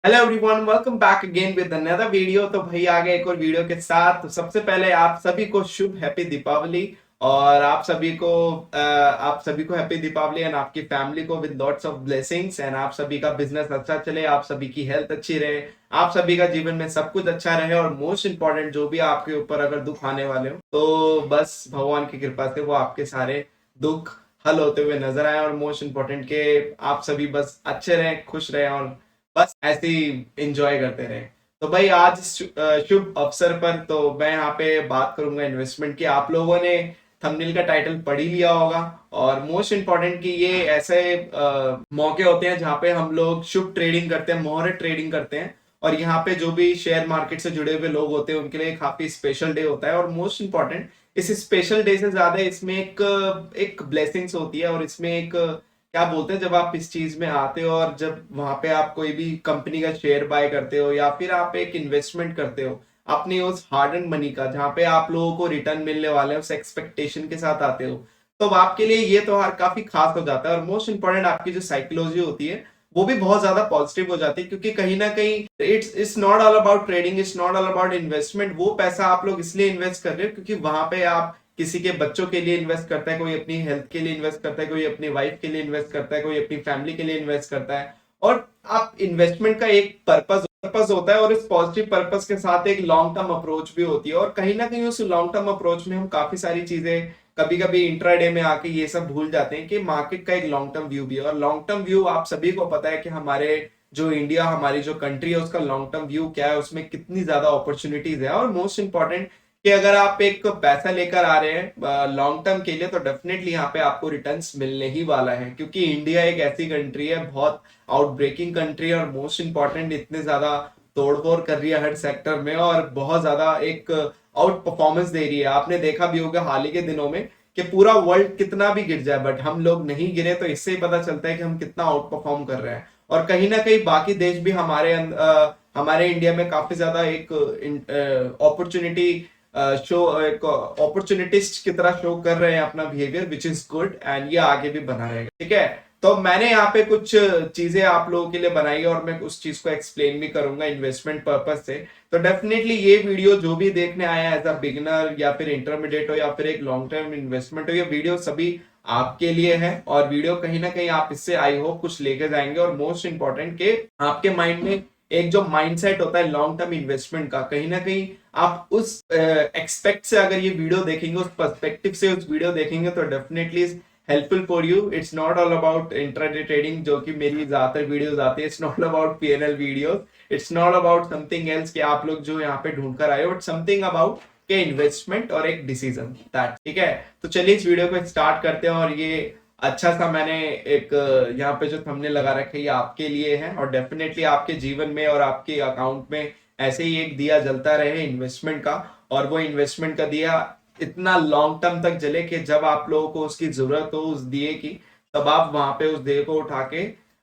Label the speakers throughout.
Speaker 1: Hello everyone, welcome back again with another video. तो भाई आ गए एक और वीडियो के साथ। तो सबसे पहले आप सभी को शुभ हैप्पी दीपावली। और आप सभी को हैप्पी दीपावली एंड आपकी फैमिली को with lots of blessings. And आप सभी का बिजनेस अच्छा चले, आप सभी की हेल्थ अच्छी रहे, आप सभी का जीवन में सब कुछ अच्छा रहे। और मोस्ट इंपॉर्टेंट, जो भी आपके ऊपर अगर दुख आने वाले हो तो बस भगवान की कृपा से वो आपके सारे दुख हल होते हुए नजर आए। और मोस्ट इंपॉर्टेंट के आप सभी बस अच्छे रहें, खुश रहें और बस ऐसे ही एंजॉय करते रहे। तो भाई आज शुभ अवसर पर तो मैं यहाँ पे बात करूंगा इन्वेस्टमेंट की। आप लोगों ने थंबनेल का टाइटल पढ़ ही लिया होगा। और मोस्ट इम्पोर्टेंट कि ये ऐसे मौके होते हैं जहाँ पे हम लोग शुभ ट्रेडिंग करते हैं, मुहूर्त ट्रेडिंग करते हैं। और यहाँ पे जो भी शेयर मार्केट से जुड़े हुए लोग होते हैं उनके लिए काफी स्पेशल डे होता है। और मोस्ट इम्पोर्टेंट, इस स्पेशल डे से ज्यादा इसमें एक ब्लेसिंग्स होती है। और इसमें एक क्या बोलते हैं, जब आप इस चीज में आते हो और जब वहां पे आप कोई भी कंपनी का शेयर बाय करते हो या फिर आप एक इन्वेस्टमेंट करते हो अपनी उस हार्ड एंड मनी का, जहां पे आप लोगों को रिटर्न मिलने वाले हैं, उस एक्सपेक्टेशन के साथ आते हो, तो आपके लिए ये त्योहार काफी खास हो जाता है। और मोस्ट इंपॉर्टेंट, आपकी जो साइकोलॉजी होती है वो भी बहुत ज्यादा पॉजिटिव हो जाती है। क्योंकि कहीं ना कहीं it's not all about trading, it's not all about investment. वो पैसा आप लोग इसलिए इन्वेस्ट कर रहे हो क्योंकि वहां पे आप किसी के बच्चों के लिए इन्वेस्ट करता है, कोई अपनी हेल्थ के लिए इन्वेस्ट करता है, कोई अपनी वाइफ के लिए इन्वेस्ट करता है, कोई अपनी फैमिली के लिए इन्वेस्ट करता है। और आप इन्वेस्टमेंट का एक पर्पस होता है और इस पॉजिटिव पर्पस के साथ एक लॉन्ग टर्म अप्रोच भी होती है। और कहीं ना कहीं उस लॉन्ग टर्म अप्रोच में हम काफी सारी चीजें कभी कभी इंट्राडे में आके ये सब भूल जाते हैं कि मार्केट का एक लॉन्ग टर्म व्यू भी है। और लॉन्ग टर्म व्यू आप सभी को पता है कि हमारे जो इंडिया, हमारी जो कंट्री है, उसका लॉन्ग टर्म व्यू क्या है, उसमें कितनी ज्यादा अपॉर्चुनिटीज है। और मोस्ट इंपॉर्टेंट कि अगर आप एक पैसा लेकर आ रहे हैं लॉन्ग टर्म के लिए तो डेफिनेटली यहाँ पे आपको रिटर्न्स मिलने ही वाला है। क्योंकि इंडिया एक ऐसी कंट्री है, बहुत आउटब्रेकिंग कंट्री है। और मोस्ट इंपॉर्टेंट, इतने ज्यादा तोड़फोड़ कर रही है हर सेक्टर में और बहुत ज्यादा एक आउट परफॉर्मेंस दे रही है। आपने देखा भी होगा हाल ही के दिनों में कि पूरा वर्ल्ड कितना भी गिर जाए बट हम लोग नहीं गिरे। तो इससे ही पता चलता है कि हम कितना आउट परफॉर्म कर रहे हैं। और कहीं ना कहीं बाकी देश भी हमारे इंडिया में काफी ज्यादा एक अपॉर्चुनिटी शो, एक अपॉर्चुनिटिस्ट की तरह शो कर रहे हैं अपना behaviour, which is good. And ये आगे भी बना रहेगा, ठीक है। तो मैंने यहाँ पे कुछ चीजें आप लोगों के लिए बनाई है और मैं उस चीज को एक्सप्लेन भी करूंगा इन्वेस्टमेंट पर्पज से। तो डेफिनेटली ये वीडियो जो भी देखने आया है एज अ बिगिनर या फिर इंटरमीडिएट हो या फिर एक लॉन्ग टर्म इन्वेस्टमेंट हो, ये वीडियो सभी आपके लिए है। और वीडियो कहीं ना कहीं आप इससे आई होप कुछ लेके जाएंगे। और मोस्ट इंपॉर्टेंट के आपके माइंड में एक जो माइंडसेट होता है लॉन्ग टर्म इन्वेस्टमेंट का, कहीं ना कहीं आप उस एक्सपेक्ट से अगर ये वीडियो देखेंगे, उस पर्सपेक्टिव से उस वीडियो देखेंगे तो definitely is helpful for you. It's not all about intraday trading जो कि मेरी ज्यादातर वीडियोस आती है। It's not about PNL videos, it's not about something else कि आप लोग जो यहाँ पे ढूंढ कर आए हो, इट्स समथिंग अबाउट के इन्वेस्टमेंट और एक डिसीजन दैट, ठीक है। तो चलिए इस वीडियो को स्टार्ट करते हैं। और ये अच्छा सा मैंने एक यहाँ पे जो थंबनेल लगा रखा है ये आपके लिए है। और डेफिनेटली आपके जीवन में और आपके अकाउंट में ऐसे ही एक दिया जलता रहे इन्वेस्टमेंट का। और वो इन्वेस्टमेंट का दिया इतना लॉन्ग टर्म तक जले कि जब आप लोगों को उसकी जरूरत हो उस दिए की, तब आप वहां पे उस दिए को उठा के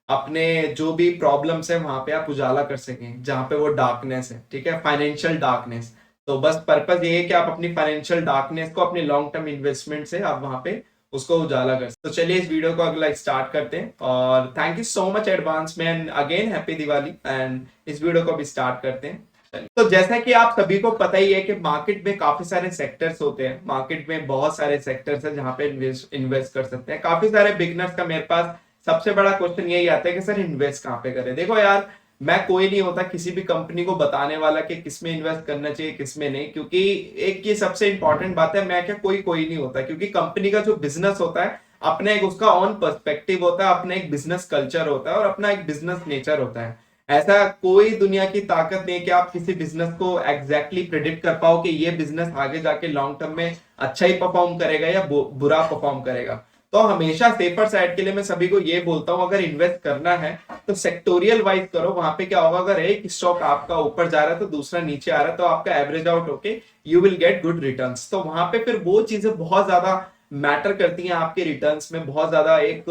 Speaker 1: अपने जो भी प्रॉब्लम्स है वहां पे आप उजाला कर सकें, जहां पे वो डार्कनेस है, ठीक है, फाइनेंशियल डार्कनेस। तो बस पर्पस ये है कि आप अपनी फाइनेंशियल डार्कनेस को अपने लॉन्ग टर्म इन्वेस्टमेंट से आप वहां पे उसको उजाला कर। तो चलिए इस वीडियो को अगला स्टार्ट करते हैं। और thank you so much advance में and again happy Diwali. And इस वीडियो को भी स्टार्ट करते हैं। तो जैसा कि आप सभी को पता ही है कि मार्केट में काफी सारे सेक्टर्स होते हैं। मार्केट में बहुत सारे सेक्टर्स हैं जहां पे इन्वेस्ट कर सकते हैं काफी सारे बिगनर्स का। मेरे पास सबसे बड़ा क्वेश्चन यही आता है कि सर इन्वेस्ट कहाँ पे करें। देखो यार, मैं कोई नहीं होता किसी भी कंपनी को बताने वाला कि किस में इन्वेस्ट करना चाहिए किस में नहीं। क्योंकि एक ये सबसे इंपॉर्टेंट बात है, मैं क्या कोई नहीं होता। क्योंकि कंपनी का जो बिजनेस होता है अपना एक उसका ऑन पर्सपेक्टिव होता है, अपना एक बिजनेस कल्चर होता है और अपना एक बिजनेस नेचर होता है। ऐसा कोई दुनिया की ताकत नहीं कि आप किसी बिजनेस को एग्जैक्टली प्रिडिक्ट कर पाओ कि ये बिजनेस आगे जाके लॉन्ग टर्म में अच्छा ही परफॉर्म करेगा या बुरा परफॉर्म करेगा। तो हमेशा सेफर साइड के लिए मैं सभी को ये बोलता हूं, अगर इन्वेस्ट करना है तो सेक्टोरियल वाइज करो। वहां पे क्या होगा, अगर एक स्टॉक आपका ऊपर जा रहा है तो दूसरा नीचे आ रहा है तो आपका एवरेज आउट होके you will get good returns. तो वहां पे फिर वो चीजें बहुत ज्यादा मैटर करती हैं आपके रिटर्न्स में, बहुत ज्यादा एक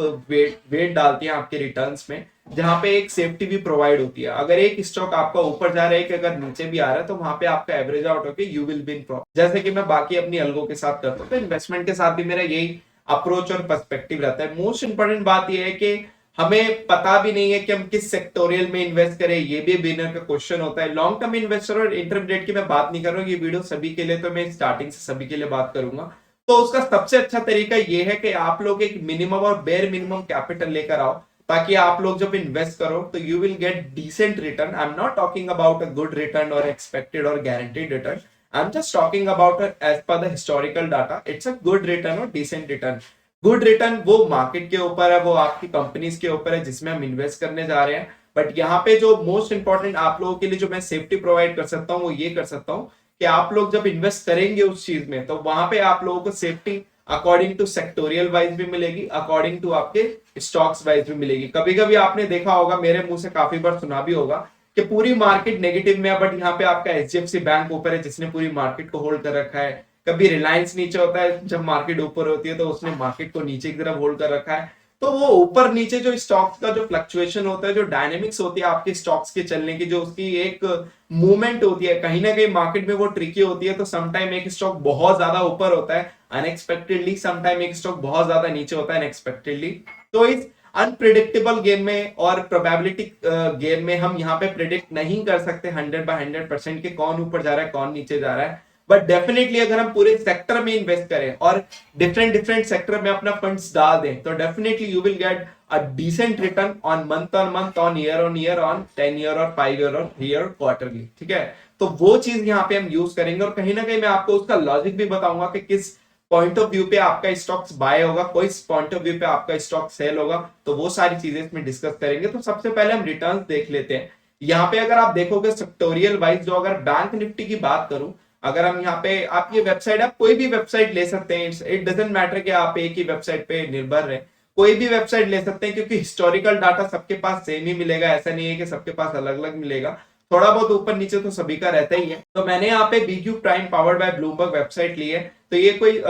Speaker 1: वेट डालती हैं आपके रिटर्न्स में, जहां पे एक सेफ्टी भी प्रोवाइड होती है। अगर एक स्टॉक आपका ऊपर जा रहा है कि अगर नीचे भी आ रहा है तो वहां पे आपका एवरेज आउट होके you will be in profit. जैसे कि मैं बाकी अपनी अलगों के साथ करता हूँ, तो इन्वेस्टमेंट के साथ भी मेरा यही अप्रोच और पर्सपेक्टिव रहता है। मोस्ट इंपॉर्टेंट बात यह है कि हमें पता भी नहीं है कि हम किस सेक्टोरियल में इन्वेस्ट करें, ये भी बिगिनर का क्वेश्चन होता है। लॉन्ग टर्म इन्वेस्टर और इंटरमीडिएट की मैं बात नहीं कर रहा हूँ, ये वीडियो सभी के लिए, तो मैं स्टार्टिंग से सभी के लिए बात करूंगा। तो उसका सबसे अच्छा तरीका ये है कि आप लोग एक मिनिमम और बेयर मिनिमम कैपिटल लेकर आओ, ताकि आप लोग जब इन्वेस्ट करो तो you will get decent return. I am not talking about a good return और एक्सपेक्टेड और guaranteed return, I am just talking about as per the historical data, it's a good return और decent return. Good return वो market के ऊपर है, वो आपकी companies के ऊपर है जिसमें हम इन्वेस्ट करने जा रहे हैं। बट यहाँ पे जो मोस्ट इंपॉर्टेंट आप लोगों के लिए जो मैं सेफ्टी प्रोवाइड कर सकता हूँ वो ये कर सकता हूँ कि आप लोग जब इन्वेस्ट करेंगे उस चीज में, तो वहां पे आप लोगों को safety according to sectorial wise भी मिलेगी, अकॉर्डिंग टू आपके स्टॉक्स वाइज भी मिलेगी। कभी कभी आपने देखा होगा, मेरे मुंह से काफी बार सुना भी होगा कि पूरी मार्केट नेगेटिव में है, बट यहाँ पे आपका एचडीएफसी बैंक ऊपर है जिसने पूरी मार्केट को होल्ड कर रखा है। कभी रिलायंस नीचे होता है, जब मार्केट ऊपर होती है तो उसने मार्केट को नीचे की तरफ होल्ड कर रखा है। तो वो ऊपर नीचे जो स्टॉक्स का जो फ्लक्चुएशन होता है, जो डायनेमिक्स होती है आपके स्टॉक्स के चलने की, जो उसकी एक मूवमेंट होती है, कहीं ना कहीं मार्केट में वो ट्रिकी होती है। तो समटाइम एक स्टॉक बहुत ज्यादा ऊपर होता है अनएक्सपेक्टेडली, समटाइम एक स्टॉक बहुत ज्यादा नीचे होता है अनएक्सपेक्टेडली। तो इस अनप्रिडिक्टेबल गेम में और प्रोबेबिलिटी गेम में हम यहाँ पे प्रिडिक्ट नहीं कर सकते 100/100% के कौन ऊपर जा रहा है कौन नीचे जा रहा है। बट डेफिनेटली अगर हम पूरे सेक्टर में इन्वेस्ट करें और डिफरेंट डिफरेंट सेक्टर में अपना फंड्स डाल दें, तो definitely you will get a decent return on month, on year, on 10 year और 5 ईयर और 3 ईयर क्वार्टरली। ठीक है, तो वो चीज यहाँ पे हम यूज करेंगे, और कहीं ना कहीं मैं आपको उसका लॉजिक भी बताऊंगा कि किस पॉइंट ऑफ व्यू पे आपका स्टॉक्स बाय होगा, कोई पॉइंट ऑफ व्यू पे आपका स्टॉक सेल होगा। तो वो सारी चीजें इसमें डिस्कस करेंगे। तो सबसे पहले हम रिटर्न्स देख लेते हैं। यहाँ पे अगर आप देखोगे सेक्टोरियल वाइज, जो अगर बैंक निफ्टी की बात करूं, अगर हम यहाँ पे, आप ये वेबसाइट, आप कोई भी वेबसाइट ले सकते हैं, इट डजेंट मैटर कि आप एक ही वेबसाइट पे निर्भर रहे, कोई भी वेबसाइट ले सकते हैं, क्योंकि हिस्टोरिकल डाटा सबके पास सेम ही मिलेगा, ऐसा नहीं है कि सबके पास अलग अलग मिलेगा, थोड़ा बहुत ऊपर नीचे तो सभी का रहता ही है। तो मैंने यहाँ पे BQ prime powered by Bloomberg website ली है। तो ये कोई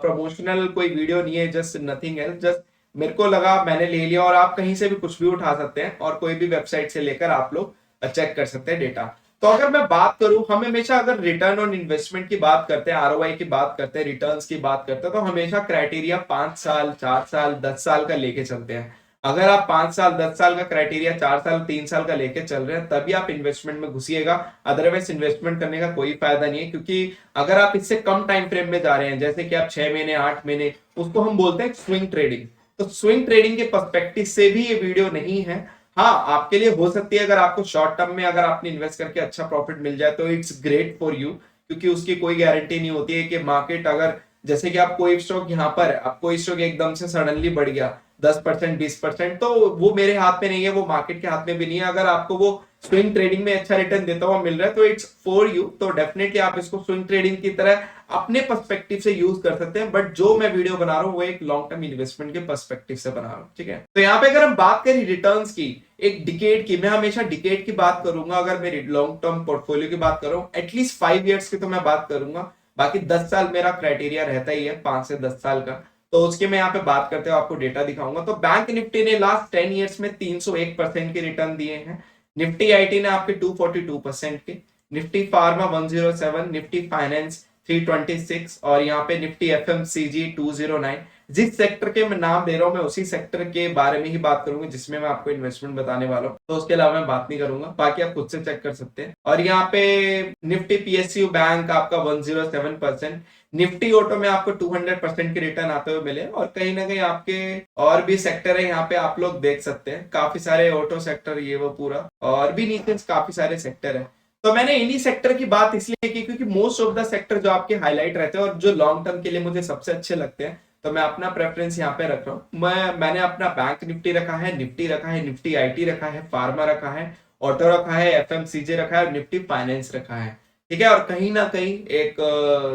Speaker 1: प्रमोशनल कोई वीडियो नहीं है, जस्ट नथिंग एल्स, जस्ट मेरे को लगा मैंने ले लिया, और आप कहीं से भी कुछ भी उठा सकते हैं और कोई भी वेबसाइट से लेकर आप लोग चेक कर सकते हैं डेटा। तो अगर मैं बात करूं, हम हमेशा अगर रिटर्न ऑन इन्वेस्टमेंट की बात करते हैं, आरओआई की बात करते हैं, रिटर्न्स की बात करते हैं, तो हमेशा क्राइटेरिया 5 साल, 4 साल, 10 साल का लेके चलते हैं। अगर आप 5 साल, 10 साल का क्राइटेरिया 4 साल, 3 साल का लेके चल रहे हैं, तभी आप इन्वेस्टमेंट में घुसिएगा। अदरवाइज इन्वेस्टमेंट करने का कोई फायदा नहीं है, क्योंकि अगर आप इससे कम टाइम फ्रेम में जा रहे हैं, जैसे कि आप 6 महीने, 8 महीने, उसको हम बोलते हैं स्विंग ट्रेडिंग। तो स्विंग ट्रेडिंग के पर्सपेक्टिव से भी ये वीडियो नहीं है। हाँ, आपके लिए हो सकती है, अगर आपको शॉर्ट टर्म में अगर आपने इन्वेस्ट करके अच्छा प्रॉफिट मिल जाए तो इट्स ग्रेट फॉर यू, क्योंकि उसकी कोई गारंटी नहीं होती है कि मार्केट, अगर जैसे कि आप कोई स्टॉक यहाँ पर है, आप कोई स्टॉक एकदम से सडनली बढ़ गया 10%, 20%, तो वो मेरे हाथ में नहीं है, वो मार्केट के हाथ में भी नहीं है। अगर आपको वो स्विंग ट्रेडिंग में अच्छा रिटर्न देता हुआ मिल रहा है तो इट्स फॉर यू। तो डेफिनेटली आप इसको स्विंग ट्रेडिंग की तरह अपने पर्सपेक्टिव से यूज कर सकते हैं, बट जो मैं वीडियो बना रहा हूं वो एक लॉन्ग टर्म इन्वेस्टमेंट के पर्सपेक्टिव से बना रहा हूं। ठीक है, तो यहाँ पे अगर हम बात करें रिटर्न्स की, एक डिकेड की, मैं हमेशा डिकेड की बात करूंगा। अगर मैं लॉन्ग टर्म पोर्टफोलियो की बात करूं, एटलीस्ट 5 ईयर्स की तो मैं बात करूंगा, बाकी 10 साल मेरा क्राइटेरिया रहता ही है, 5 से 10 साल का। तो उसके मैं यहाँ पे बात करते हुए आपको डेटा दिखाऊंगा। तो बैंक निफ्टी ने लास्ट 10 ईयर्स में 301% के रिटर्न दिए हैं। निफ्टी आईटी ने आपके 242% के, निफ्टी फार्मा 107, निफ्टी फाइनेंस 326, और यहाँ पे निफ्टी एफएमसीजी 209। जिस सेक्टर के मैं नाम दे रहा हूं, मैं उसी सेक्टर के बारे में ही बात करूंगा जिसमें मैं आपको इन्वेस्टमेंट बताने वाला हूं। तो उसके अलावा मैं बात नहीं करूंगा, बाकी आप खुद से चेक कर सकते हैं। और यहाँ पे निफ्टी पीएसयू बैंक आपका 107%, निफ्टी ऑटो में आपको 200% के रिटर्न आते हुए मिले। और कहीं ना कहीं आपके और भी सेक्टर है यहाँ पे, आप लोग देख सकते हैं काफी सारे ऑटो सेक्टर, ये वो पूरा, और भी नीचे काफी सारे सेक्टर है। तो मैंने इन्हीं सेक्टर की बात इसलिए की क्योंकि मोस्ट ऑफ द सेक्टर जो आपके हाईलाइट रहते हैं और जो लॉन्ग टर्म के लिए मुझे सबसे अच्छे लगते हैं, तो मैं अपना प्रेफरेंस यहाँ पे रख रहा हूँ। मैंने अपना बैंक निफ्टी रखा है, निफ्टी रखा है, निफ्टी आईटी रखा है, फार्मा रखा है, ऑटो रखा है, एफएमसीजे रखा है, और निफ्टी फाइनेंस रखा है। ठीक है, और कहीं ना कहीं एक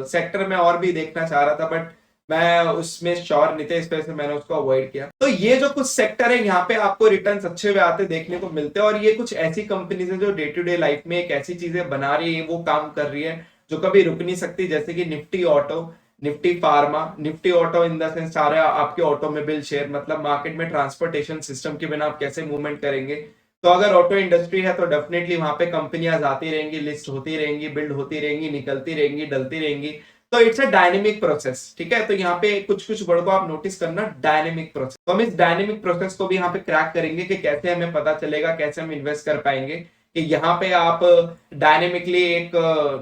Speaker 1: सेक्टर में और भी देखना चाह रहा था, बट मैं उसमें श्योर नहीं थे, इस वजह से मैंने उसको अवॉइड किया। तो ये जो कुछ सेक्टर है, यहाँ पे आपको रिटर्न्स अच्छे हुए आते देखने को मिलते हैं, और ये कुछ ऐसी कंपनीज है जो डे टू डे लाइफ में एक ऐसी चीजें बना रही है, वो काम कर रही है जो कभी रुक नहीं सकती। जैसे कि Nifty auto, Nifty pharma, Nifty auto in the sense सारे आपके ऑटोमोबाइल शेयर, मतलब मार्केट में ट्रांसपोर्टेशन सिस्टम के बिना आप कैसे मूवमेंट करेंगे। तो अगर ऑटो इंडस्ट्री है तो डेफिनेटली वहां पे कंपनियां आती रहेंगी, लिस्ट होती रहेंगी, बिल्ड होती रहेंगी, निकलती रहेंगी, डलती रहेंगी। तो इट्स अ डायनेमिक प्रोसेस, ठीक है। तो यहाँ पे कुछ कुछ वर्ड को आप नोटिस करना, डायनेमिक प्रोसेस। तो हम इस डायनेमिक प्रोसेस को भी यहाँ पे क्रैक करेंगे कि कैसे हमें पता चलेगा, कैसे हम इन्वेस्ट कर पाएंगे कि यहाँ पे आप डायनेमिकली एक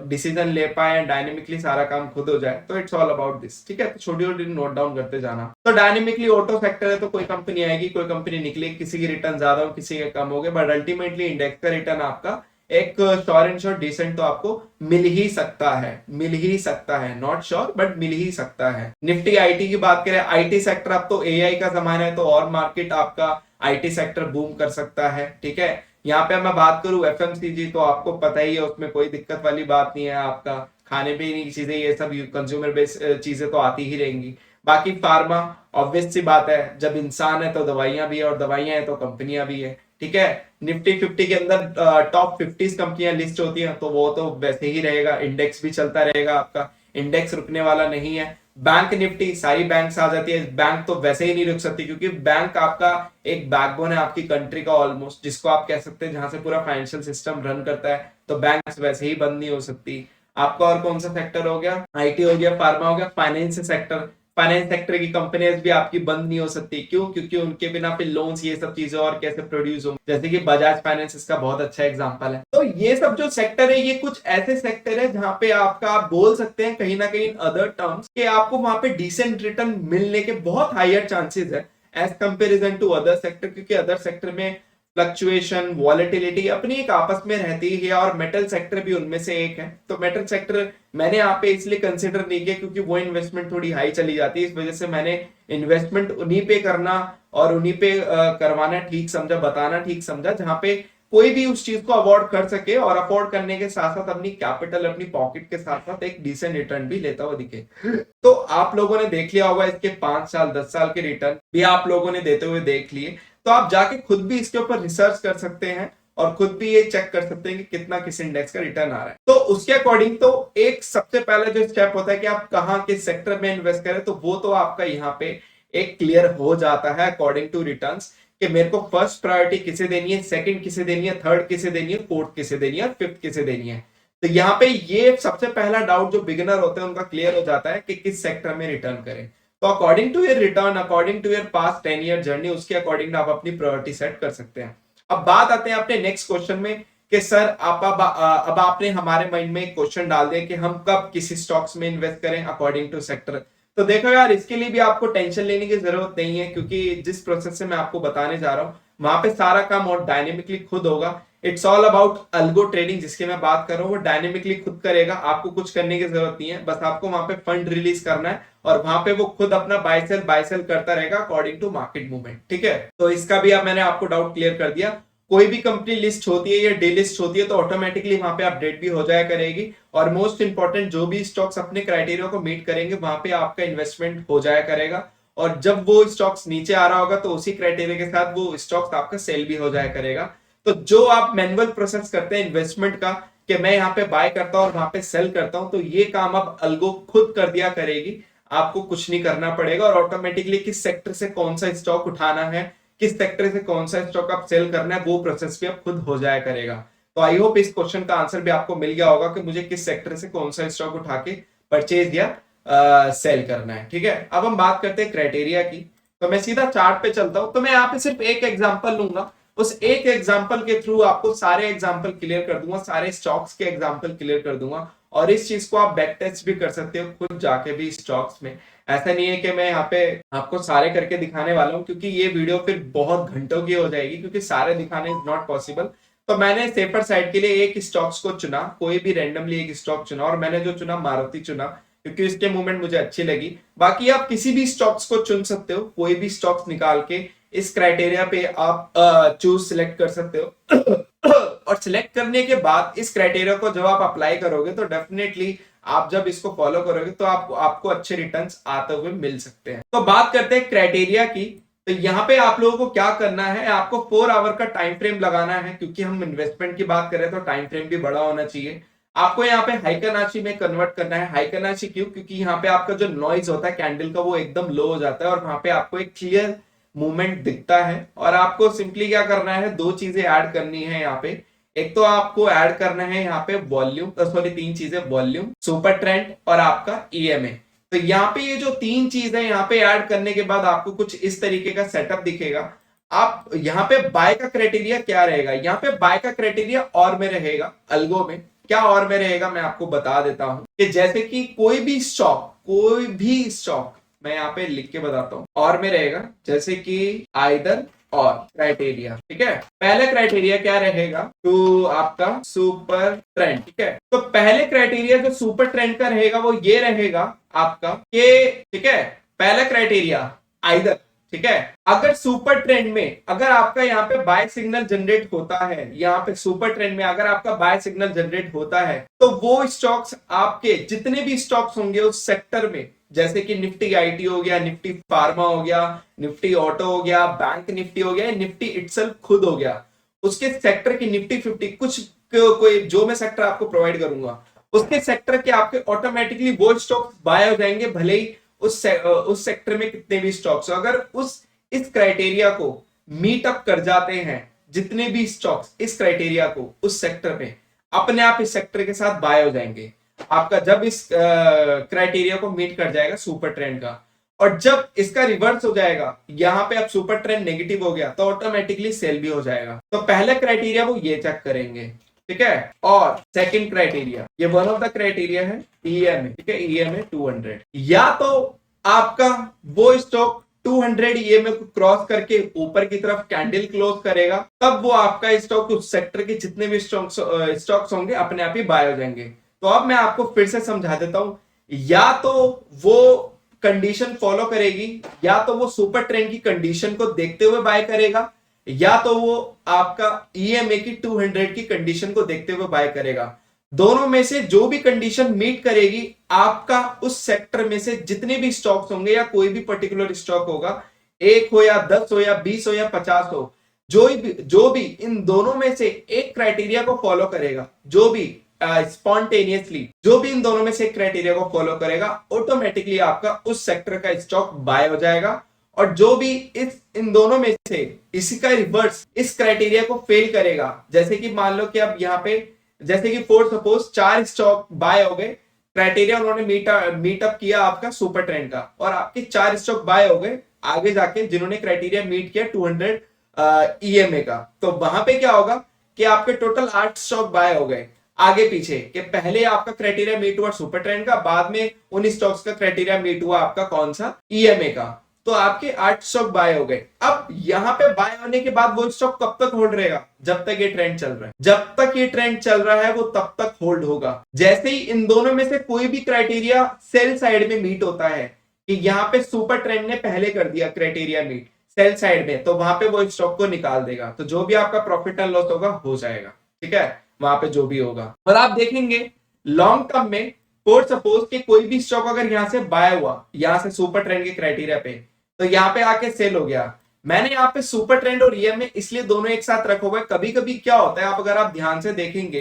Speaker 1: डिसीजन ले पाए, डायनेमिकली सारा काम खुद हो जाए। तो इट्स ऑल अबाउट दिस, ठीक है। तो छोटी छोटी नोट डाउन करते जाना। तो डायनेमिकली ऑटो सेक्टर है, तो कोई कंपनी आएगी, कोई कंपनी निकलेगी, किसी की रिटर्न ज्यादा हो, किसी के कम हो गए, बट अल्टीमेटली इंडेक्स का रिटर्न आपका एक श्योर एंड श्योर डिसेंट तो आपको मिल ही सकता है, मिल ही सकता है, नॉट श्योर बट मिल ही सकता है। निफ्टी आईटी की बात करें, आईटी सेक्टर, अब तो एआई का जमाना है, तो और मार्केट आपका आईटी सेक्टर बूम कर सकता है, ठीक है। यहाँ पे मैं बात करूं एफएमसीजी, तो आपको पता ही है, उसमें कोई दिक्कत वाली बात नहीं है। आपका खाने पीने की चीजें, ये सब कंज्यूमर बेस्ड चीजें तो आती ही रहेंगी। बाकी फार्मा, ऑब्वियस सी बात है, जब इंसान है तो दवाइयां भी है, और दवाइयां है तो कंपनियां भी है, ठीक है। निफ्टी 50 के अंदर टॉप 50 कंपनियां लिस्ट होती हैं, तो वो तो वैसे ही रहेगा, इंडेक्स भी चलता रहेगा आपका, इंडेक्स रुकने वाला नहीं है। बैंक निफ्टी, सारी बैंक्स आ जाती है, बैंक तो वैसे ही नहीं रुक सकती, क्योंकि बैंक आपका एक बैकबोन है आपकी कंट्री का ऑलमोस्ट, जिसको आप कह सकते हैं जहां से पूरा फाइनेंशियल सिस्टम रन करता है, तो बैंक्स वैसे ही बंद नहीं हो सकती। आपका और कौन सा सेक्टर हो गया, आईटी हो गया, फार्मा हो गया, फाइनेंस सेक्टर, फाइनेंस सेक्टर की कंपनियां भी आपकी बंद नहीं हो सकती। क्यों? क्योंकि उनके बिना फिर लोन्स, ये सब चीजें और कैसे प्रोड्यूस होंगे, जैसे कि बजाज फाइनेंस इसका बहुत अच्छा एग्जांपल है। तो ये सब जो सेक्टर है, ये कुछ ऐसे सेक्टर है जहां पे आपका, आप बोल सकते हैं कहीं ना कहीं अदर टर्म्स कि आपको वहां पे डिसेंट रिटर्न मिलने के बहुत हायर चांसेस है as comparison to other sector, क्योंकि अदर सेक्टर में फ्लक्चुएशन, वॉलेटिलिटी अपनी एक आपस में रहती है, और मेटल सेक्टर भी उनमें से एक है। तो मेटल सेक्टर मैंने यहाँ पे इसलिए कंसिडर नहीं किया क्योंकि वो इन्वेस्टमेंट थोड़ी हाई चली जाती है, इस वजह से मैंने इन्वेस्टमेंट उन्हीं पे करना और उन्हीं पे करवाना ठीक समझा, बताना ठीक समझा, जहां पे कोई भी उस चीज को अवॉर्ड कर सके, और अफोर्ड करने के साथ साथ अपनी कैपिटल, अपनी पॉकेट के साथ साथ एक डिसेंट रिटर्न भी लेता हुआ दिखे। तो आप लोगों ने देख लिया होगा इसके 5 साल 10 साल के रिटर्न भी आप लोगों ने देते हुए देख लिए, तो आप जाके खुद भी इसके ऊपर रिसर्च कर सकते हैं और खुद भी ये चेक कर सकते हैं कि कितना किस इंडेक्स का रिटर्न आ रहा है। तो उसके अकॉर्डिंग तो एक सबसे पहले जो स्टेप होता है कि आप कहां किस सेक्टर में इन्वेस्ट करें, तो वो तो आपका यहाँ पे एक क्लियर हो जाता है अकॉर्डिंग टू रिटर्न्स, कि मेरे को फर्स्ट प्रायोरिटी किसे देनी है, सेकंड किसे देनी है, थर्ड किसे देनी है, फोर्थ किसे देनी है, फिफ्थ किसे देनी है। तो यहाँ पे ये सबसे पहला डाउट जो बिगिनर होते हैं उनका क्लियर हो जाता है कि किस सेक्टर में रिटर्न करें। तो according to your return, according to your past 10 year journey, उसके अकॉर्डिंग आप अपनी प्रायोरिटी सेट कर सकते हैं। अब बात आते हैं अपने नेक्स्ट क्वेश्चन में कि सर अब आपने हमारे माइंड में एक क्वेश्चन डाल दिया कि हम कब किसी स्टॉक्स में इन्वेस्ट करें अकॉर्डिंग टू सेक्टर। तो देखो यार, इसके लिए भी आपको टेंशन लेने की जरूरत नहीं है, क्योंकि जिस प्रोसेस से मैं आपको बताने जा रहा हूं वहां पे सारा काम और डायनेमिकली खुद होगा। It's all about algo trading, जिसकी मैं बात कर रहा हूँ, वो डायनेमिकली खुद करेगा, आपको कुछ करने की जरूरत नहीं है, बस आपको वहां पे फंड रिलीज करना है और वहां पे वो खुद अपना बाय सेल करता रहेगा अकॉर्डिंग टू मार्केट मूवमेंट, ठीक है। तो इसका भी अब मैंने आपको डाउट क्लियर कर दिया। कोई भी कंपनी लिस्ट होती है या डीलिस्ट होती है तो ऑटोमेटिकली वहां पे अपडेट भी हो जाया करेगी, और मोस्ट इंपॉर्टेंट जो भी स्टॉक्स अपने क्राइटेरिया को मीट करेंगे वहां पे आपका इन्वेस्टमेंट हो जाया करेगा, और जब वो स्टॉक्स नीचे आ रहा होगा तो उसी क्राइटेरिया के साथ वो स्टॉक्स आपका सेल भी हो जाया करेगा। तो जो आप मैनुअल प्रोसेस करते हैं इन्वेस्टमेंट का कि मैं यहाँ पे बाय करता हूँ और वहां पे सेल करता हूँ, तो ये काम अब अल्गो खुद कर दिया करेगी, आपको कुछ नहीं करना पड़ेगा, और ऑटोमेटिकली किस सेक्टर से कौन सा स्टॉक उठाना है, किस सेक्टर से कौन सा स्टॉक आप सेल करना है, वो प्रोसेस भी अब खुद हो जाया करेगा। तो आई होप इस क्वेश्चन का आंसर भी आपको मिल गया होगा कि मुझे किस सेक्टर से कौन सा स्टॉक उठा के परचेज या सेल करना है, ठीक है। अब हम बात करते हैं क्राइटेरिया की, तो मैं सीधा चार्ट पे चलता हूं। तो मैं यहाँ पे सिर्फ एक एग्जांपल लूंगा, उस एक एग्जांपल के थ्रू आपको सारे एग्जांपल क्लियर कर दूंगा, सारे स्टॉक्स के एग्जांपल क्लियर कर दूंगा, और इस चीज को आप बैक टेस्ट भी कर सकते हो खुद जाके भी स्टॉक्स में। ऐसा नहीं है कि मैं यहाँ पे आपको सारे करके दिखाने वाला हूँ, क्योंकि ये वीडियो फिर बहुत घंटों की हो जाएगी, क्योंकि सारे दिखाने इज नॉट पॉसिबल। तो मैंने सेफर साइड के लिए एक स्टॉक्स को चुना, कोई भी रैंडमली एक स्टॉक चुना, और मैंने जो चुना मारुति चुना, क्योंकि इसके मूवमेंट मुझे अच्छी लगी। बाकी आप किसी भी स्टॉक्स को चुन सकते हो, कोई भी स्टॉक्स निकाल के इस क्राइटेरिया पे आप चूज सिलेक्ट कर सकते हो और सिलेक्ट करने के बाद इस क्राइटेरिया को जब आप अप्लाई करोगे तो डेफिनेटली आप जब इसको फॉलो करोगे तो आपको अच्छे रिटर्न्स आते हुए मिल सकते हैं। तो बात करते हैं क्राइटेरिया की। तो यहाँ पे आप लोगों को क्या करना है, आपको 4 आवर का टाइम फ्रेम लगाना है, क्योंकि हम इन्वेस्टमेंट की बात करें तो टाइम फ्रेम भी बड़ा होना चाहिए। आपको यहाँ पे हाइकनाशी में कन्वर्ट करना है। हाइकनाशी क्यों? क्योंकि यहाँ पे आपका जो नॉइज होता है कैंडल का वो एकदम लो हो जाता है, और वहां पे आपको एक क्लियर मूवमेंट दिखता है। और आपको सिंपली क्या करना है, 2 चीजें ऐड करनी है यहाँ पे। एक तो आपको ऐड करना है यहाँ पे वॉल्यूम, सॉरी 3 चीजें, वॉल्यूम, सुपर ट्रेंड और आपका ईएमए। तो यहाँ पे ये जो 3 चीज है यहाँ पे ऐड करने के बाद आपको कुछ इस तरीके का सेटअप दिखेगा। आप यहाँ पे बाय का क्राइटेरिया क्या रहेगा, यहाँ पे बाय का क्राइटेरिया और में रहेगा, अल्गो में क्या और में रहेगा मैं आपको बता देता हूं कि जैसे कि कोई भी स्टॉक मैं यहाँ पे लिख के बताता हूँ, और में रहेगा जैसे कि आइदर और क्राइटेरिया, ठीक है। पहले क्राइटेरिया क्या रहेगा, तो आपका सुपर ट्रेंड, ठीक है। तो पहले क्राइटेरिया जो सुपर ट्रेंड का रहेगा वो ये रहेगा आपका कि, ठीक है, पहला क्राइटेरिया आइदर, ठीक है, अगर सुपर ट्रेंड में अगर आपका यहाँ पे बाय सिग्नल जनरेट होता है, यहाँ पे सुपर ट्रेंड में अगर आपका बाय सिग्नल जनरेट होता है तो वो स्टॉक्स आपके जितने भी स्टॉक्स होंगे उस सेक्टर में, जैसे कि निफ्टी आईटी हो गया, निफ्टी फार्मा हो गया, निफ्टी ऑटो हो गया, बैंक निफ्टी हो गया, निफ्टी इटसेल्फ खुद हो गया, उसके सेक्टर की निफ्टी 50 कुछ कोई जो मैं सेक्टर आपको प्रोवाइड करूंगा उसके सेक्टर के आपके ऑटोमेटिकली वो स्टॉक्स बाय हो जाएंगे, भले ही उस सेक्टर में कितने भी स्टॉक्स हो। अगर इस क्राइटेरिया को मीट अप कर जाते हैं जितने भी स्टॉक्स इस क्राइटेरिया को उस सेक्टर में, अपने आप इस सेक्टर के साथ बाय हो जाएंगे आपका, जब इस क्राइटेरिया को मीट कर जाएगा सुपर ट्रेंड का। और जब इसका रिवर्स हो जाएगा, यहाँ पे अब सुपर ट्रेंड नेगेटिव हो गया तो ऑटोमेटिकली सेल भी हो जाएगा। तो पहला क्राइटेरिया वो ये चेक करेंगे, ठीक है। और सेकंड क्राइटेरिया, ये वन ऑफ द क्राइटेरिया है ईएमए, ठीक है, ईएमए 200, या तो आपका वो स्टॉक 200 ईएमए को क्रॉस करके ऊपर की तरफ कैंडल क्लोज करेगा, तब वो आपका स्टॉक उस सेक्टर के जितने भी स्टॉक्स होंगे अपने आप ही बाय हो जाएंगे। तो अब मैं आपको फिर से समझा देता हूं, या तो वो कंडीशन फॉलो करेगी, या तो वो सुपर ट्रेंड की कंडीशन को देखते हुए बाय करेगा, या तो वो आपका ईएमए की 200 की कंडीशन को देखते हुए बाय करेगा। दोनों में से जो भी कंडीशन मीट करेगी, आपका उस सेक्टर में से जितने भी स्टॉक्स होंगे या कोई भी पर्टिकुलर स्टॉक होगा, 1 हो या 10 हो या 20 हो या 50 हो, जो भी इन दोनों में से एक क्राइटेरिया को फॉलो करेगा, जो भी स्पॉन्टेनियसली जो भी इन दोनों में से क्राइटेरिया को फॉलो करेगा, ऑटोमेटिकली आपका उस सेक्टर का स्टॉक बाय हो जाएगा। और जो भी इन दोनों में से इसी का रिवर्स इस क्राइटेरिया को फेल करेगा, जैसे कि मान लो कि अब यहाँ पे जैसे कि फॉर सपोज 4 स्टॉक बाय हो गए, क्राइटेरिया उन्होंने मीट अप किया आपका सुपर ट्रेंड का, और आपके 4 स्टॉक बाय हो गए आगे जाके जिन्होंने क्राइटेरिया मीट किया 200 ईएमए का, तो वहां पे क्या होगा कि आपके टोटल 8 स्टॉक बाय हो गए आगे पीछे, कि पहले आपका क्राइटेरिया मीट हुआ सुपर ट्रेंड का, बाद में उन स्टॉक्स का क्राइटेरिया मीट हुआ आपका कौन सा, ईएमए का, तो आपके 8 स्टॉक बाय हो गए। अब यहाँ पे बाय होने के बाद वो स्टॉक कब तक होल्ड रहेगा, जब तक ये ट्रेंड चल रहा है, जब तक ये ट्रेंड चल रहा है वो तब तक होल्ड होगा। जैसे ही इन दोनों में से कोई भी क्राइटेरिया सेल साइड में मीट होता है, कि यहाँ पे सुपर ट्रेंड ने पहले कर दिया क्राइटेरिया मीट सेल साइड में, तो वहां पे वो स्टॉक को निकाल देगा, तो जो भी आपका प्रॉफिट एंड लॉस होगा हो जाएगा, ठीक है, वहां पे जो भी होगा। और आप देखेंगे लॉन्ग टर्म में, फॉर सपोज कि कोई भी स्टॉक अगर यहाँ से बाय हुआ, यहाँ से सुपर ट्रेंड के क्राइटेरिया पे, तो यहाँ पे आके सेल हो गया। मैंने यहाँ पे सुपर ट्रेंड और ईएमए इसलिए दोनों एक साथ रखा हुआ है। कभी कभी क्या होता है, आप अगर आप ध्यान से देखेंगे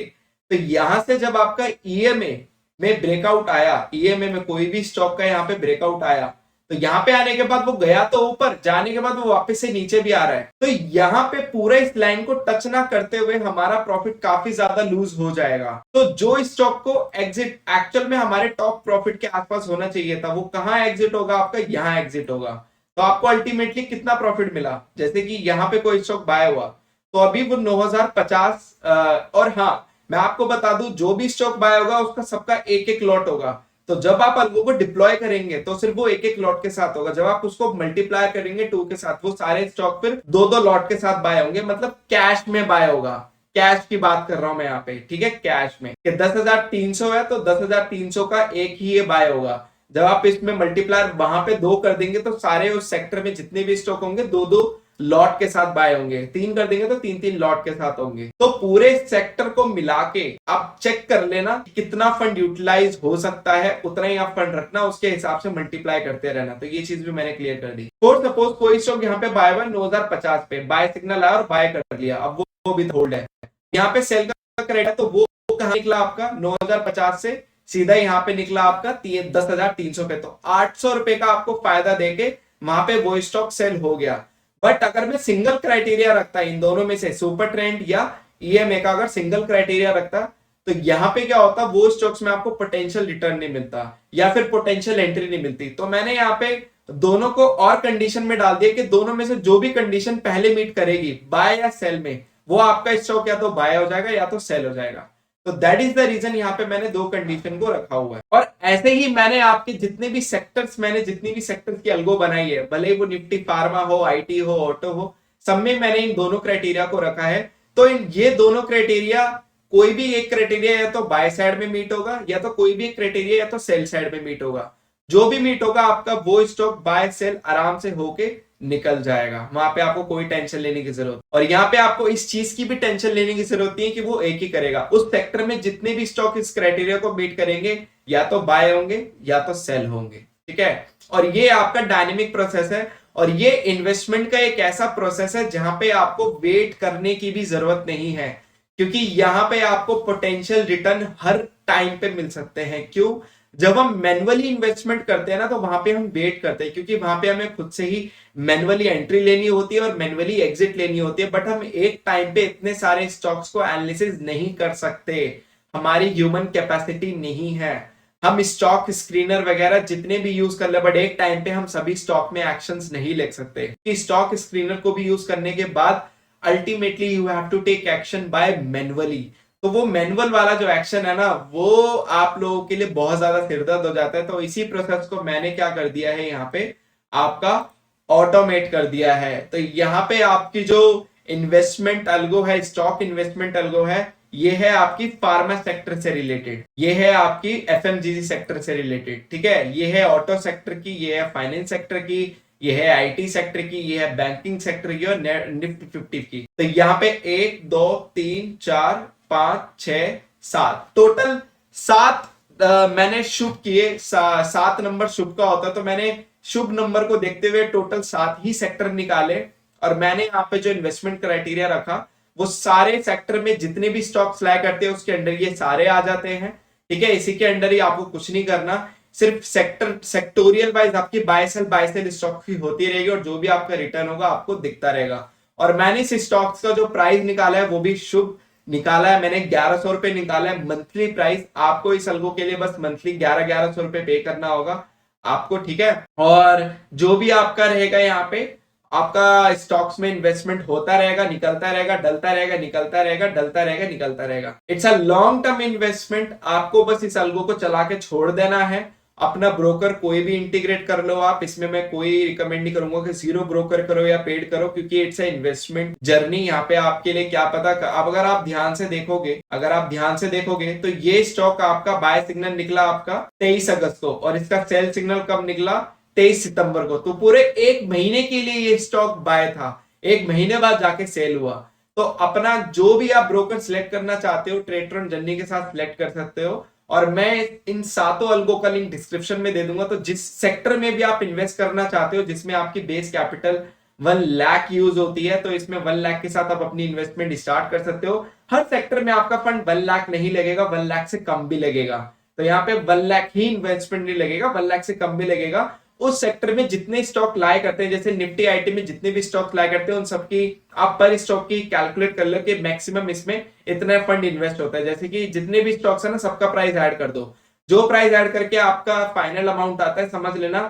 Speaker 1: तो यहां से जब आपका ईएमए में ब्रेकआउट आया, ईएमए में कोई भी स्टॉक का यहाँ पे ब्रेकआउट आया, तो यहाँ पे आने के बाद वो गया तो ऊपर, जाने के बाद वो वापस से नीचे भी आ रहा है, तो यहाँ पे पूरा इस लाइन को टच ना करते हुए हमारा प्रॉफिट काफी ज्यादा लूज हो जाएगा। तो जो स्टॉक को एग्जिट एक्चुअल में हमारे टॉप प्रॉफिट के आसपास होना चाहिए था, वो कहाँ एग्जिट होगा, आपका यहाँ एग्जिट होगा। तो आपको अल्टीमेटली कितना प्रॉफिट मिला, जैसे कि यहाँ पे कोई स्टॉक बाय हुआ तो अभी वो 9050, और हाँ मैं आपको बता दूं, जो भी स्टॉक बाय होगा उसका सबका एक एक लॉट होगा, तो जब आप अल्गो को डिप्लॉय करेंगे तो सिर्फ वो एक एक लॉट के साथ होगा, जब आप उसको मल्टीप्लाई करेंगे 2 के साथ, वो सारे स्टॉक फिर 2-2 लॉट के साथ बाय होंगे, मतलब कैश में बाय होगा। कैश की बात कर रहा हूं मैं यहाँ पे, ठीक है, कैश में कि 10,300 है तो 10,300 का एक ही ये बाय होगा। जब आप इसमें मल्टीप्लायर वहां पे 2 कर देंगे तो सारे उस सेक्टर में जितने भी स्टॉक होंगे 2-2 लॉट के साथ बाय होंगे, 3 कर देंगे तो 3-3 लॉट के साथ होंगे। तो पूरे सेक्टर को मिला के आप चेक कर लेना कितना फंड यूटिलाइज हो सकता है, उतना ही आप फंड रखना, उसके हिसाब से मल्टीप्लाई करते रहना। तो ये चीज भी मैंने क्लियर कर दी। फॉर सपोज कोई स्टॉक यहाँ पे बाय हुआ 9050 पे, बाय सिग्नल आया और बाय कर लिया, अब वो भी होल्ड है। यहाँ पे सेल का क्रेडिट, तो वो कहां निकला आपका 9050 से सीधा यहाँ पे निकला आपका 10,300 पे, तो 800 रुपए का आपको फायदा देके वहां पे वो स्टॉक सेल हो गया। बट अगर मैं सिंगल क्राइटेरिया रखता इन दोनों में से सुपर ट्रेंड या ईएमए का अगर सिंगल क्राइटेरिया रखता तो यहाँ पे क्या होता, वो स्टॉक्स में आपको पोटेंशियल रिटर्न नहीं मिलता या फिर पोटेंशियल एंट्री नहीं मिलती। तो मैंने यहाँ पे दोनों को और कंडीशन में डाल दिया कि दोनों में से जो भी कंडीशन पहले मीट करेगी बाय या सेल में, वो आपका स्टॉक या तो बाय हो जाएगा या तो सेल हो जाएगा। तो दैट इज द रीजन यहाँ पे मैंने दो कंडीशन को रखा हुआ है। और ऐसे ही मैंने आपके जितने भी सेक्टर्स, मैंने जितनी भी सेक्टर्स की अल्गो बनाई है, भले वो निफ्टी फार्मा हो, आईटी हो, ऑटो हो, सब में मैंने इन दोनों क्राइटेरिया को रखा है। तो इन ये दोनों क्राइटेरिया, कोई भी एक क्राइटेरिया या तो बाय साइड में मीट होगा या तो कोई भी एक क्राइटेरिया या तो सेल साइड में मीट होगा। जो भी मीट होगा आपका वो स्टॉक बाय सेल आराम से होके निकल जाएगा, वहां पे आपको कोई टेंशन लेने की जरूरत। और यहाँ पे आपको इस चीज की भी टेंशन लेने की जरूरत नहीं है कि वो एक ही करेगा। उस सेक्टर में जितने भी स्टॉक इस क्राइटेरिया को मीट करेंगे या तो बाय होंगे या तो सेल होंगे, ठीक है। और ये आपका डायनेमिक प्रोसेस है और ये इन्वेस्टमेंट का एक ऐसा प्रोसेस है जहां पे आपको वेट करने की भी जरूरत नहीं है, क्योंकि यहाँ पे आपको पोटेंशियल रिटर्न हर टाइम पे मिल सकते हैं। क्यों? जब हम मैनुअली इन्वेस्टमेंट करते हैं ना, तो वहां पे हम वेट करते हैं, क्योंकि वहां पे हमें खुद से ही मैनुअली एंट्री लेनी होती है और मैनुअली एग्जिट लेनी होती है। बट हम एक टाइम पे इतने सारे स्टॉक्स को एनालिसिस नहीं कर सकते, हमारी ह्यूमन कैपेसिटी नहीं है। हम स्टॉक स्क्रीनर वगैरह जितने भी यूज कर ले, बट एक टाइम पे हम सभी स्टॉक में एक्शंस नहीं ले सकते। स्टॉक स्क्रीनर को भी यूज करने के बाद ultimately you have to take action by manually. तो वो मैनुअल वाला जो एक्शन है ना, वो आप लोगों के लिए बहुत ज्यादा सिरदर्द हो जाता है। तो इसी प्रोसेस को मैंने क्या कर दिया है, यहाँ पे आपका ऑटोमेट कर दिया है। तो यहाँ पे आपकी जो इन्वेस्टमेंट अल्गो है, स्टॉक इन्वेस्टमेंट अल्गो है, ये है आपकी फार्मा सेक्टर से रिलेटेड, ये है आपकी एफएमजीजी सेक्टर से रिलेटेड, ठीक है। ये है ऑटो सेक्टर की, ये है फाइनेंस सेक्टर की, ये है आईटी सेक्टर की, ये है बैंकिंग सेक्टर की और निफ्टी 50 की। तो यहाँ पे 1 2 3 4 5 6 7 टोटल 7 मैंने शुभ किए। 7 नंबर शुभ का होता है, तो मैंने शुभ नंबर को देखते हुए टोटल 7 ही सेक्टर निकाले। और मैंने यहाँ पे जो इन्वेस्टमेंट क्राइटेरिया रखा, वो सारे सेक्टर में जितने भी स्टॉक्स लाया करते हैं उसके अंडर ये सारे आ जाते हैं, ठीक है। इसी के अंडर ही आपको कुछ नहीं करना, सिर्फ सेक्टोरियल वाइज आपकी बाय सेल स्टॉक की होती रहेगी और जो भी आपका रिटर्न होगा आपको दिखता रहेगा। और मैंने इस स्टॉक्स का जो प्राइस निकाला है वो भी शुभ निकाला है, मैंने 1100 रुपए निकाला है मंथली प्राइस। आपको इस अल्गो के लिए बस मंथली 1100 रुपए पे करना होगा आपको, ठीक है। और जो भी आपका रहेगा, यहाँ पे आपका स्टॉक्स में इन्वेस्टमेंट होता रहेगा, निकलता रहेगा, डलता रहेगा, निकलता रहेगा, डलता रहेगा, निकलता रहेगा। It's a long term investment. आपको बस इस अल्गो को चला के छोड़ देना है। अपना ब्रोकर कोई भी इंटीग्रेट कर लो आप, इसमें मैं कोई रिकमेंड नहीं करूंगा कि जीरो ब्रोकर करो या पेड करो, क्योंकि इट्स अ इन्वेस्टमेंट जर्नी। यहाँ पे आपके लिए क्या पता, अब अगर आप ध्यान से देखोगे तो ये स्टॉक आपका बाय सिग्नल निकला आपका 23 अगस्त को और इसका सेल सिग्नल कब निकला, 23 सितंबर को। तो पूरे एक महीने के लिए ये स्टॉक बाय था, एक महीने बाद जाके सेल हुआ। तो अपना जो भी आप ब्रोकर सिलेक्ट करना चाहते हो, ट्रेडरन जर्नी के साथ सिलेक्ट कर सकते हो। और मैं इन 7 अल्गो का लिंक डिस्क्रिप्शन में दे दूंगा। तो जिस सेक्टर में भी आप इन्वेस्ट करना चाहते हो, जिसमें आपकी बेस कैपिटल 1 लाख यूज होती है, तो इसमें 1 लाख के साथ आप अपनी इन्वेस्टमेंट स्टार्ट कर सकते हो। हर सेक्टर में आपका फंड 1 लाख नहीं लगेगा, 1 लाख से कम भी लगेगा। तो यहाँ पे 1 लाख ही इन्वेस्टमेंट नहीं लगेगा, 1 लाख से कम भी लगेगा। उस सेक्टर में जितने स्टॉक लाए करते हैं, जैसे निफ्टी आईटी में जितने भी स्टॉक लाए करते हैं, उन सबकी आप पर स्टॉक की कैलकुलेट कर लो कि मैक्सिमम इसमें इतना फंड इन्वेस्ट होता है। जैसे कि जितने भी स्टॉक्स है ना, सबका प्राइस ऐड कर दो, जो प्राइस ऐड करके आपका फाइनल अमाउंट आता है, समझ लेना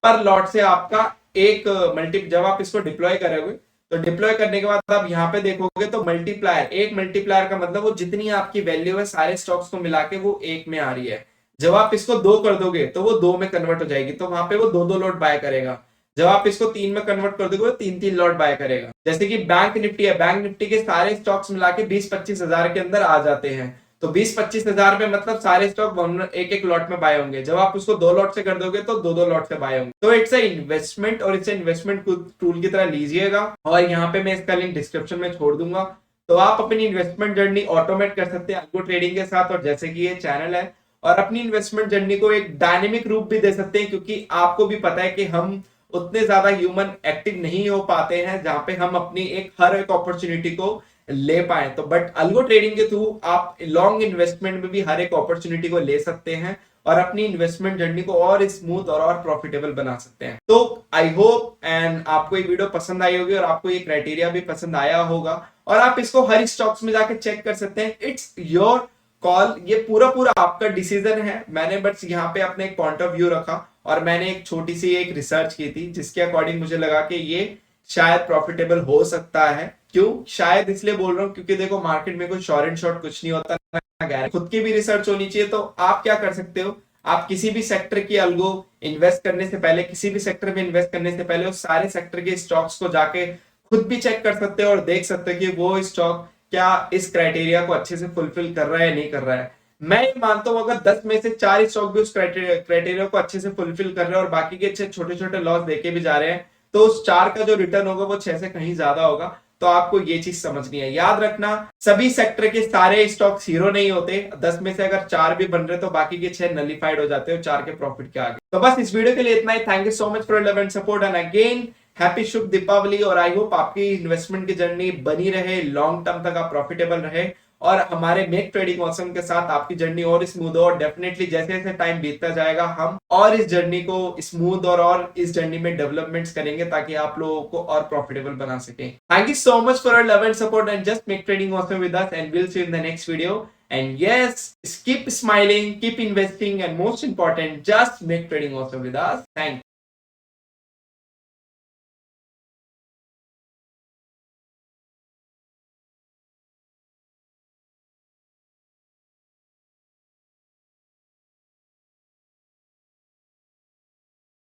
Speaker 1: पर लॉट से आपका एक जब आप इसको डिप्लॉय करोगे, तो डिप्लॉय करने के बाद आप यहाँ पे देखोगे तो मल्टीप्लायर, एक मल्टीप्लायर का मतलब वो जितनी आपकी वैल्यू है सारे स्टॉक्स को मिला के वो एक में आ रही है। जब आप इसको 2 कर दोगे तो वो 2 में कन्वर्ट हो जाएगी, तो वहां पे वो 2 लॉट बाय करेगा। जब आप इसको 3 में कन्वर्ट कर दोगे वो 3 लॉट बाय करेगा। जैसे कि बैंक निफ्टी है, बैंक निफ्टी के सारे स्टॉक्स मिला के 20-25 हजार के अंदर आ जाते हैं। तो 20-25 हजार में मतलब सारे स्टॉक एक लॉट में बाय होंगे। जब आप उसको 2 लॉट से कर दोगे तो 2 लॉट से बाय होंगे। तो इट्स अ इन्वेस्टमेंट और इट्स इन्वेस्टमेंट टूल की तरह लीजिएगा। और यहाँ पे मैं इसका लिंक डिस्क्रिप्शन में छोड़ दूंगा, तो आप अपनी इन्वेस्टमेंट जर्नी ऑटोमेट कर सकते हैं अल्गो ट्रेडिंग के साथ। और जैसे कि ये चैनल है, और अपनी इन्वेस्टमेंट जर्नी को एक डायनेमिक रूप भी दे सकते हैं, क्योंकि आपको भी पता है कि हम उतने ज्यादा ह्यूमन एक्टिव नहीं हो पाते हैं जहां पे हम अपनी हर एक अपॉर्चुनिटी को ले पाए। तो बट अल्गो ट्रेडिंग के थ्रू आप लॉन्ग इन्वेस्टमेंट में भी हर एक अपॉर्चुनिटी को ले सकते हैं और अपनी इन्वेस्टमेंट जर्नी को और स्मूथ और प्रॉफिटेबल बना सकते हैं। तो आई होप एंड आपको ये वीडियो पसंद आई होगी और आपको ये क्राइटेरिया भी पसंद आया होगा और आप इसको हर स्टॉक्स में जाके चेक कर सकते हैं। इट्स योर कॉल, ये पूरा पूरा आपका डिसीजन है। मैंने बस यहाँ पे अपने एक पॉइंट ऑफ व्यू रखा और मैंने एक छोटी सी एक रिसर्च की थी जिसके अकॉर्डिंग मुझे लगा कि ये शायद प्रॉफिटेबल हो सकता है। क्यों शायद इसलिए बोल रहा हूँ क्योंकि देखो मार्केट में कोई शॉर्ट एंड शॉर्ट कुछ नहीं होता, खुद की भी रिसर्च होनी चाहिए। तो आप क्या कर सकते हो, आप किसी भी सेक्टर की अल्गो इन्वेस्ट करने से पहले, किसी भी सेक्टर में इन्वेस्ट करने से पहले उस सारे सेक्टर के स्टॉक्स को जाके खुद भी चेक कर सकते हो और देख सकते हो कि वो स्टॉक क्या इस क्राइटेरिया को अच्छे से फुलफिल कर रहा है या नहीं कर रहा है। मैं ये मानता हूं अगर 10 में से 4 स्टॉक भी उस क्राइटेरिया को अच्छे से फुलफिल कर रहे हैं और बाकी के छोटे छोटे लॉस देके भी जा रहे हैं, तो उस 4 का जो रिटर्न होगा वो 6 से कहीं ज्यादा होगा। तो आपको ये चीज समझनी है, याद रखना सभी सेक्टर के सारे स्टॉक्स हीरो नहीं होते। 10 में से अगर 4 भी बन रहे तो बाकी के 6 नलिफाइड हो जाते हो 4 के प्रॉफिट के आगे। तो बस इस वीडियो के लिए इतना ही। Thank you so much for love and support and again happy शुभ दीपावली। और आई होप आपकी इन्वेस्टमेंट की जर्नी बनी रहे, लॉन्ग टर्म तक आप प्रॉफिटेबल रहे और हमारे मेक ट्रेडिंग ऑसम के साथ आपकी जर्नी और स्मूथ हो। और डेफिनेटली जैसे जैसे टाइम बीतता जाएगा हम और इस जर्नी को स्मूथ और इस जर्नी में डेवलपमेंट्स करेंगे ताकि आप लोगों को और प्रॉफिटेबल बना सके। Thank you so much for your love and support and just make trading awesome with us and will see you in the next video. And yes, keep smiling, keep investing, and most important, just make trading awesome with us. Thank you.